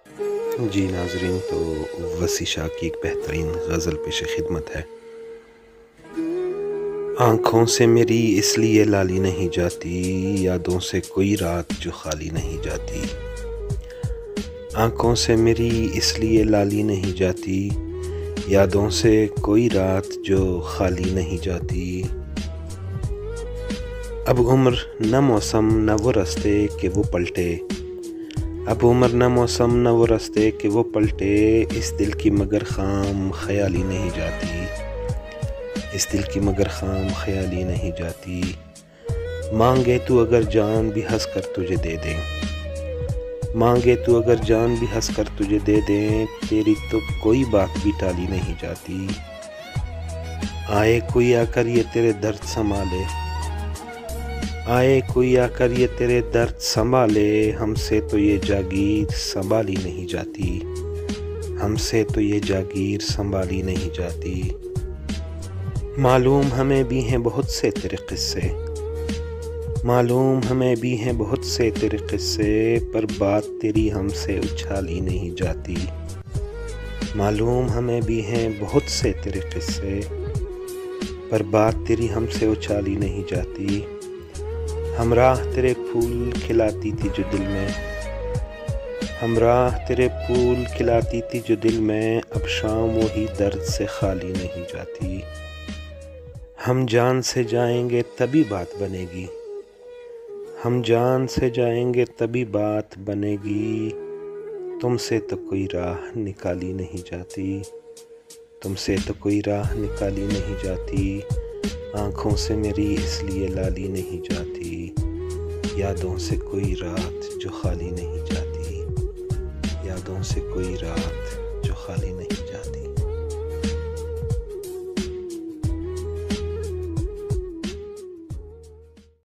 जी नाज़रीन, तो वसी शाह की एक बेहतरीन गज़ल पेश खिदमत है। आँखों से मेरी इसलिए लाली नहीं जाती, यादों से कोई रात जो खाली नहीं जाती। आँखों से मेरी इसलिए लाली नहीं जाती, यादों से कोई रात जो खाली नहीं जाती। अब उम्र न मौसम न वो रास्ते कि वो पलटे, अब उम्र न मौसम न वो रास्ते कि वो पलटे। इस दिल की मगर ख़ाम ख़याली नहीं जाती, इस दिल की मगर ख़ाम ख़याली नहीं जाती। मांगे तू अगर जान भी हंस कर तुझे दे दें, मांगे तू अगर जान भी हंस कर तुझे दे दें, तेरी तो कोई बात भी टाली नहीं जाती। आए कोई आकर ये तेरे दर्द संभाले, आए कोई आकर ये तेरे दर्द संभाले। हमसे तो ये जागीर संभाली नहीं जाती, हमसे तो ये जागीर संभाली नहीं जाती। मालूम हमें भी हैं बहुत से तेरे किस्से, मालूम हमें भी हैं बहुत से तेरे किस्से, पर बात तेरी हमसे उछाली नहीं जाती। मालूम हमें भी हैं बहुत से तेरे किस्से, पर बात तेरी हमसे उछाली नहीं जाती। हमराह तेरे फूल खिलाती थी जो दिल में, हमराह तेरे फूल खिलाती थी जो दिल में, अब शाम वही दर्द से खाली नहीं जाती। हम जान से जाएंगे तभी बात बनेगी, हम जान से जाएंगे तभी बात बनेगी। तुमसे तो कोई राह निकाली नहीं जाती, तुमसे तो कोई राह निकाली नहीं जाती। आँखों से मेरी इसलिए लाली नहीं जाती, यादों से कोई रात जो खाली नहीं जाती, यादों से कोई रात जो खाली नहीं जाती।